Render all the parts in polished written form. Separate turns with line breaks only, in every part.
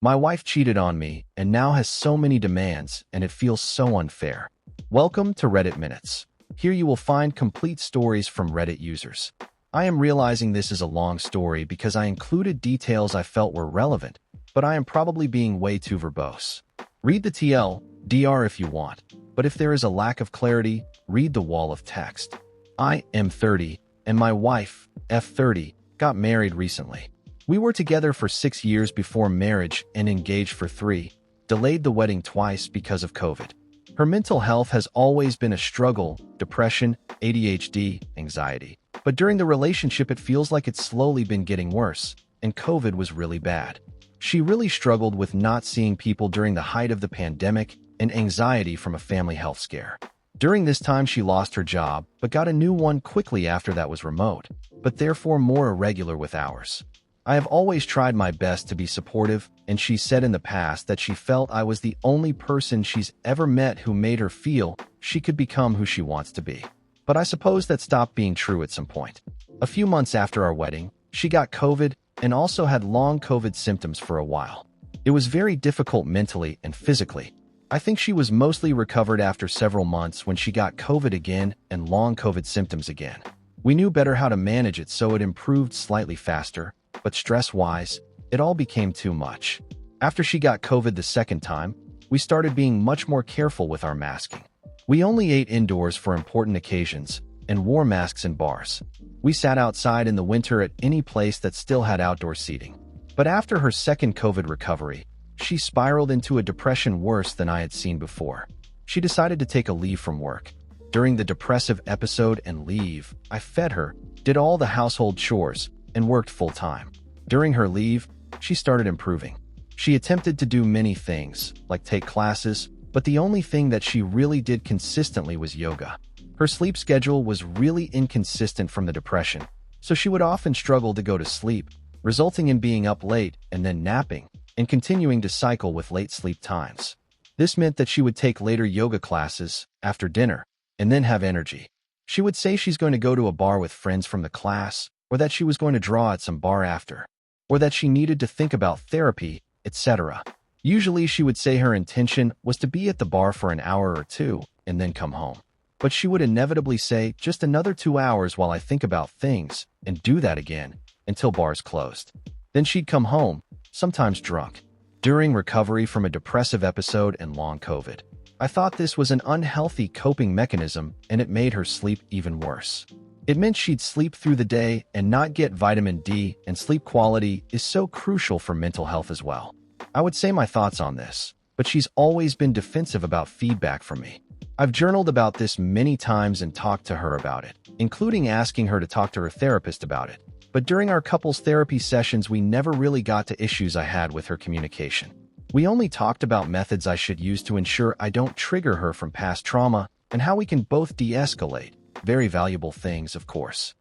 My wife cheated on me and now has so many demands, and it feels so unfair. Welcome to Reddit Minutes. Here you will find complete stories from Reddit users. I am realizing this is a long story because I included details I felt were relevant, but I am probably being way too verbose. Read the TLDR if you want, but if there is a lack of clarity, read the wall of text. I am 30, and my wife, F30, got married recently. We were together for 6 years before marriage and engaged for 3, delayed the wedding twice because of COVID. Her mental health has always been a struggle: depression, ADHD, anxiety. But during the relationship it feels like it's slowly been getting worse, and COVID was really bad. She really struggled with not seeing people during the height of the pandemic and anxiety from a family health scare. During this time she lost her job, but got a new one quickly after that was remote, but therefore more irregular with hours. I have always tried my best to be supportive, and she said in the past that she felt I was the only person she's ever met who made her feel she could become who she wants to be. But I suppose that stopped being true at some point. A few months after our wedding, she got COVID and also had long COVID symptoms for a while. It was very difficult mentally and physically. I think she was mostly recovered after several months when she got COVID again and long COVID symptoms again. We knew better how to manage it, so it improved slightly faster, but stress-wise, it all became too much. After she got COVID the second time, we started being much more careful with our masking. We only ate indoors for important occasions and wore masks in bars. We sat outside in the winter at any place that still had outdoor seating. But after her second COVID recovery, she spiraled into a depression worse than I had seen before. She decided to take a leave from work. During the depressive episode and leave, I fed her, did all the household chores, and worked full-time. During her leave, she started improving. She attempted to do many things, like take classes, but the only thing that she really did consistently was yoga. Her sleep schedule was really inconsistent from the depression, so she would often struggle to go to sleep, resulting in being up late and then napping, and continuing to cycle with late sleep times. This meant that she would take later yoga classes after dinner and then have energy. She would say she's going to go to a bar with friends from the class, or that she was going to draw at some bar after, or that she needed to think about therapy, etc. Usually she would say her intention was to be at the bar for an hour or two and then come home. But she would inevitably say, just another 2 hours while I think about things, and do that again until bars closed. Then she'd come home, sometimes drunk. During recovery from a depressive episode and long COVID, I thought this was an unhealthy coping mechanism, and it made her sleep even worse. It meant she'd sleep through the day and not get vitamin D, and sleep quality is so crucial for mental health as well. I would say my thoughts on this, but she's always been defensive about feedback from me. I've journaled about this many times and talked to her about it, including asking her to talk to her therapist about it. But during our couples therapy sessions, we never really got to issues I had with her communication. We only talked about methods I should use to ensure I don't trigger her from past trauma and how we can both de-escalate. Very valuable things, of course.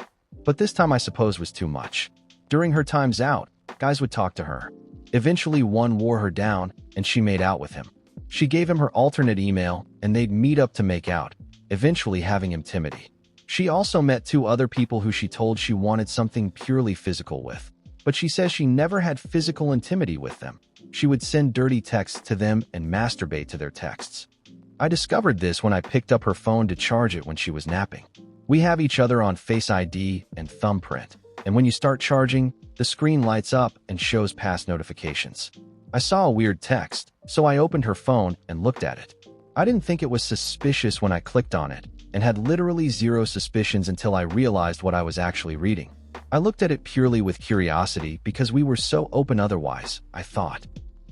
But this time I suppose was too much. During her times out, guys would talk to her. Eventually one wore her down and she made out with him. She gave him her alternate email and they'd meet up to make out, eventually having intimacy. She also met 2 other people who she told she wanted something purely physical with. But she says she never had physical intimacy with them. She would send dirty texts to them and masturbate to their texts. I discovered this when I picked up her phone to charge it when she was napping. We have each other on Face ID and thumbprint, and when you start charging, the screen lights up and shows past notifications. I saw a weird text, so I opened her phone and looked at it. I didn't think it was suspicious when I clicked on it, and had literally zero suspicions until I realized what I was actually reading. I looked at it purely with curiosity because we were so open otherwise, I thought.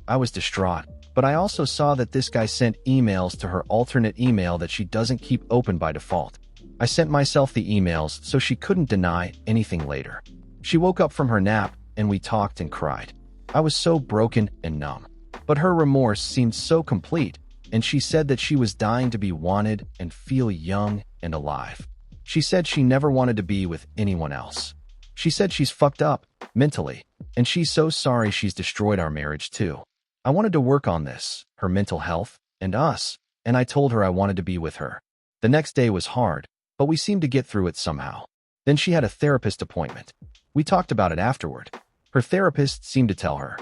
I was distraught, but I also saw that this guy sent emails to her alternate email that she doesn't keep open by default. I sent myself the emails so she couldn't deny anything later. She woke up from her nap and we talked and cried. I was so broken and numb. But her remorse seemed so complete, and she said that she was dying to be wanted and feel young and alive. She said she never wanted to be with anyone else. She said she's fucked up, mentally, and she's so sorry she's destroyed our marriage too. I wanted to work on this, her mental health, and us, and I told her I wanted to be with her. The next day was hard, but we seemed to get through it somehow. Then she had a therapist appointment. We talked about it afterward. Her therapist seemed to tell her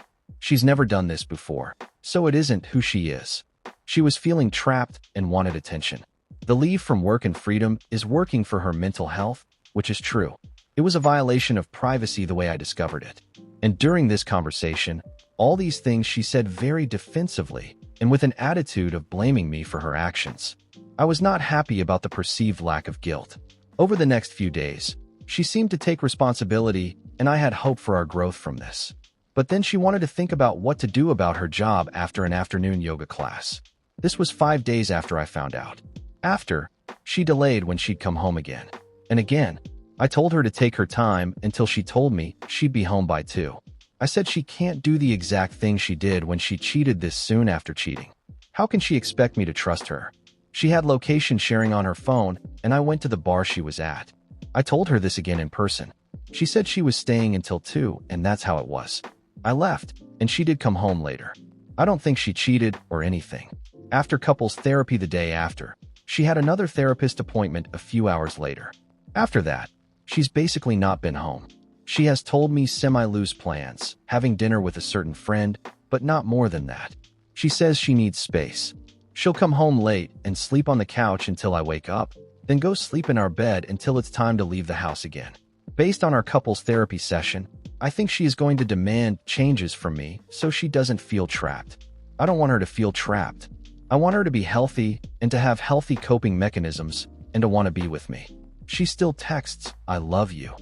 She's never done this before, so it isn't who she is. She was feeling trapped and wanted attention. The leave from work and freedom is working for her mental health, which is true. It was a violation of privacy the way I discovered it. And during this conversation, all these things she said very defensively and with an attitude of blaming me for her actions. I was not happy about the perceived lack of guilt. Over the next few days, she seemed to take responsibility, and I had hope for our growth from this. But then she wanted to think about what to do about her job after an afternoon yoga class. This was 5 days after I found out. After, she delayed when she'd come home again. And again, I told her to take her time until she told me she'd be home by 2. I said she can't do the exact thing she did when she cheated this soon after cheating. How can she expect me to trust her? She had location sharing on her phone, and I went to the bar she was at. I told her this again in person. She said she was staying until 2, and that's how it was. I left, and she did come home later. I don't think she cheated or anything. After couples therapy the day after, she had another therapist appointment a few hours later. After that, she's basically not been home. She has told me semi-loose plans, having dinner with a certain friend, but not more than that. She says she needs space. She'll come home late and sleep on the couch until I wake up, then go sleep in our bed until it's time to leave the house again. Based on our couples therapy session, I think she is going to demand changes from me so she doesn't feel trapped. I don't want her to feel trapped. I want her to be healthy and to have healthy coping mechanisms and to want to be with me. She still texts, "I love you,"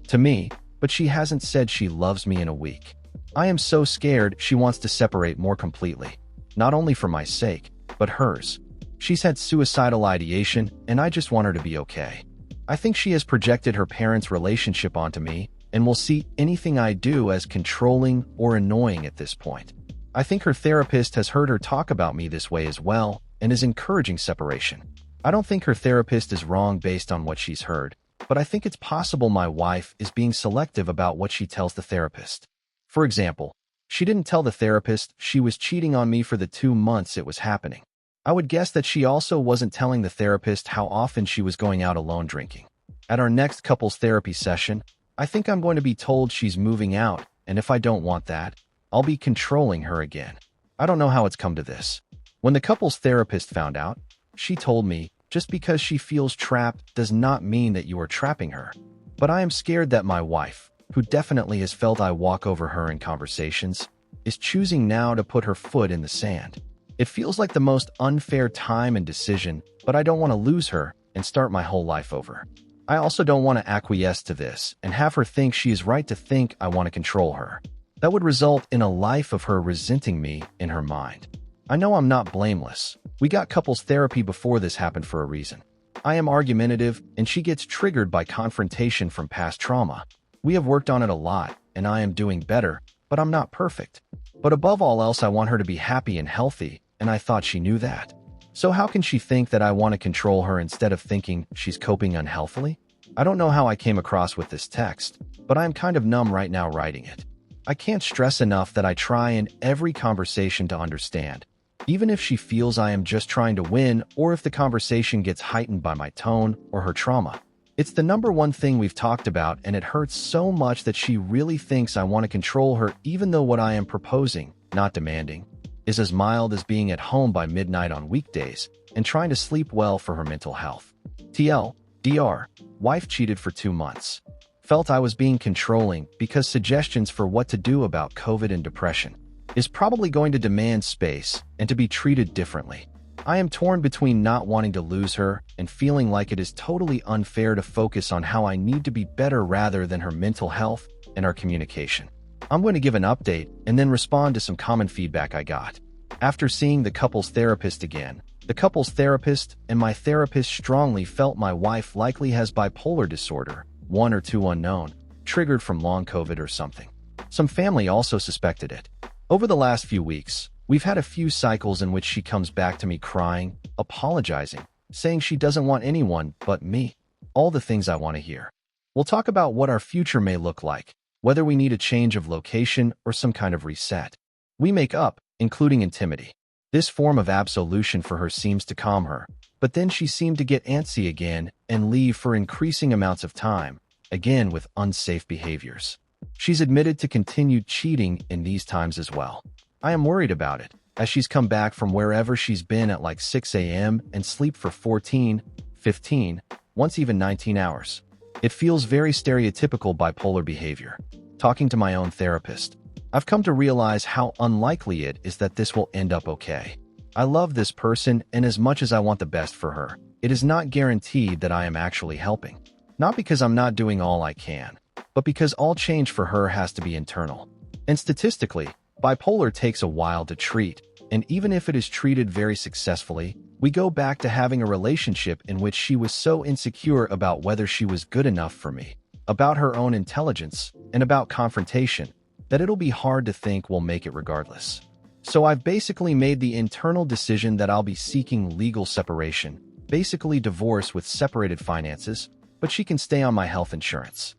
to me, but she hasn't said she loves me in a week. I am so scared she wants to separate more completely, not only for my sake, but hers. She's had suicidal ideation, and I just want her to be okay. I think she has projected her parents' relationship onto me and will see anything I do as controlling or annoying at this point. I think her therapist has heard her talk about me this way as well and is encouraging separation. I don't think her therapist is wrong based on what she's heard, but I think it's possible my wife is being selective about what she tells the therapist. For example, she didn't tell the therapist she was cheating on me for the 2 months it was happening. I would guess that she also wasn't telling the therapist how often she was going out alone drinking. At our next couples therapy session, I think I'm going to be told she's moving out, and if I don't want that, I'll be controlling her again. I don't know how it's come to this. When the couples therapist found out, she told me, just because she feels trapped does not mean that you are trapping her. But I am scared that my wife, who definitely has felt I walk over her in conversations, is choosing now to put her foot in the sand. It feels like the most unfair time and decision, but I don't want to lose her and start my whole life over. I also don't want to acquiesce to this and have her think she is right to think I want to control her. That would result in a life of her resenting me in her mind. I know I'm not blameless. We got couples therapy before this happened for a reason. I am argumentative, and she gets triggered by confrontation from past trauma. We have worked on it a lot, and I am doing better, but I'm not perfect. But above all else, I want her to be happy and healthy, and I thought she knew that. So how can she think that I want to control her instead of thinking she's coping unhealthily? I don't know how I came across with this text, but I am kind of numb right now writing it. I can't stress enough that I try in every conversation to understand, even if she feels I am just trying to win or if the conversation gets heightened by my tone or her trauma. It's the number one thing we've talked about, and it hurts so much that she really thinks I want to control her even though what I am proposing, not demanding, is as mild as being at home by midnight on weekdays and trying to sleep well for her mental health. TLDR, wife cheated for 2 months. Felt I was being controlling because suggestions for what to do about COVID and depression is probably going to demand space and to be treated differently. I am torn between not wanting to lose her and feeling like it is totally unfair to focus on how I need to be better rather than her mental health and our communication. I'm going to give an update and then respond to some common feedback I got. After seeing the couples therapist again, the couples therapist and my therapist strongly felt my wife likely has bipolar disorder, 1 or 2 unknown, triggered from long COVID or something. Some family also suspected it. Over the last few weeks, we've had a few cycles in which she comes back to me crying, apologizing, saying she doesn't want anyone but me. All the things I want to hear. We'll talk about what our future may look like, whether we need a change of location or some kind of reset. We make up, including intimacy. This form of absolution for her seems to calm her, but then she seemed to get antsy again and leave for increasing amounts of time, again with unsafe behaviors. She's admitted to continued cheating in these times as well. I am worried about it, as she's come back from wherever she's been at like 6 a.m. and sleep for 14, 15, once even 19 hours. It feels very stereotypical bipolar behavior. Talking to my own therapist, I've come to realize how unlikely it is that this will end up okay. I love this person, and as much as I want the best for her, it is not guaranteed that I am actually helping. Not because I'm not doing all I can, but because all change for her has to be internal. And statistically, bipolar takes a while to treat, and even if it is treated very successfully, we go back to having a relationship in which she was so insecure about whether she was good enough for me, about her own intelligence, and about confrontation, that it'll be hard to think we'll make it regardless. So I've basically made the internal decision that I'll be seeking legal separation, basically divorce with separated finances, but she can stay on my health insurance.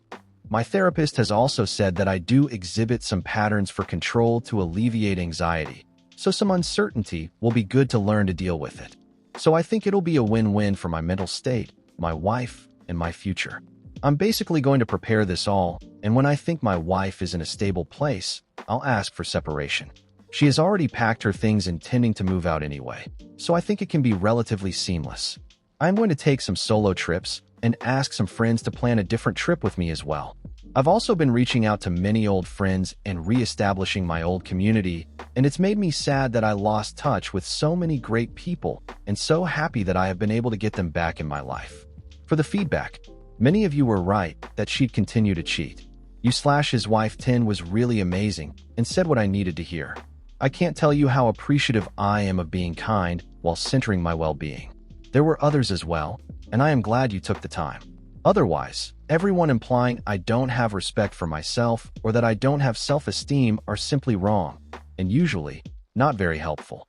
My therapist has also said that I do exhibit some patterns for control to alleviate anxiety, so some uncertainty will be good to learn to deal with it. So I think it'll be a win-win for my mental state, my wife, and my future. I'm basically going to prepare this all, and when I think my wife is in a stable place, I'll ask for separation. She has already packed her things intending to move out anyway, so I think it can be relatively seamless. I'm going to take some solo trips and ask some friends to plan a different trip with me as well. I've also been reaching out to many old friends and re-establishing my old community, and it's made me sad that I lost touch with so many great people and so happy that I have been able to get them back in my life. For the feedback, many of you were right that she'd continue to cheat. His wife 10 was really amazing and said what I needed to hear. I can't tell you how appreciative I am of being kind while centering my well-being. There were others as well, and I am glad you took the time. Otherwise, everyone implying I don't have respect for myself or that I don't have self-esteem are simply wrong, and usually not very helpful.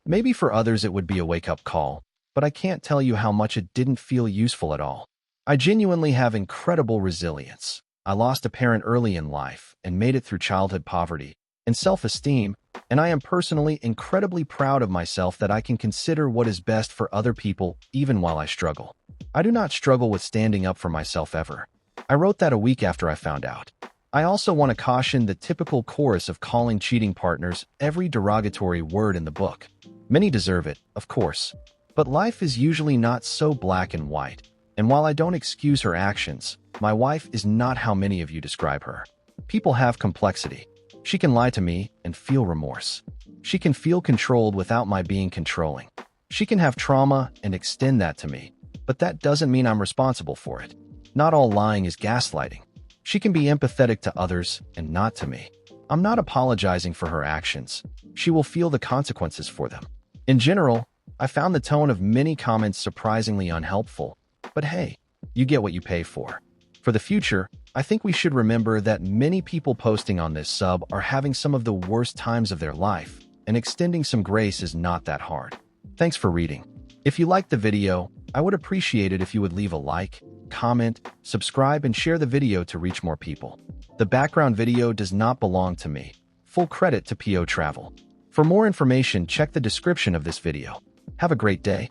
Maybe for others it would be a wake-up call, but I can't tell you how much it didn't feel useful at all. I genuinely have incredible resilience. I lost a parent early in life and made it through childhood poverty and self-esteem, and I am personally incredibly proud of myself that I can consider what is best for other people even while I struggle. I do not struggle with standing up for myself ever. I wrote that a week after I found out. I also want to caution the typical chorus of calling cheating partners every derogatory word in the book. Many deserve it, of course, but life is usually not so black and white, and while I don't excuse her actions, my wife is not how many of you describe her. People have complexity. She can lie to me and feel remorse. She can feel controlled without my being controlling. She can have trauma and extend that to me, but that doesn't mean I'm responsible for it. Not all lying is gaslighting. She can be empathetic to others and not to me. I'm not apologizing for her actions. She will feel the consequences for them. In general, I found the tone of many comments surprisingly unhelpful, but hey, you get what you pay for. For the future, I think we should remember that many people posting on this sub are having some of the worst times of their life, and extending some grace is not that hard. Thanks for reading. If you liked the video, I would appreciate it if you would leave a like, comment, subscribe, and share the video to reach more people. The background video does not belong to me. Full credit to PO Travel. For more information, check the description of this video. Have a great day.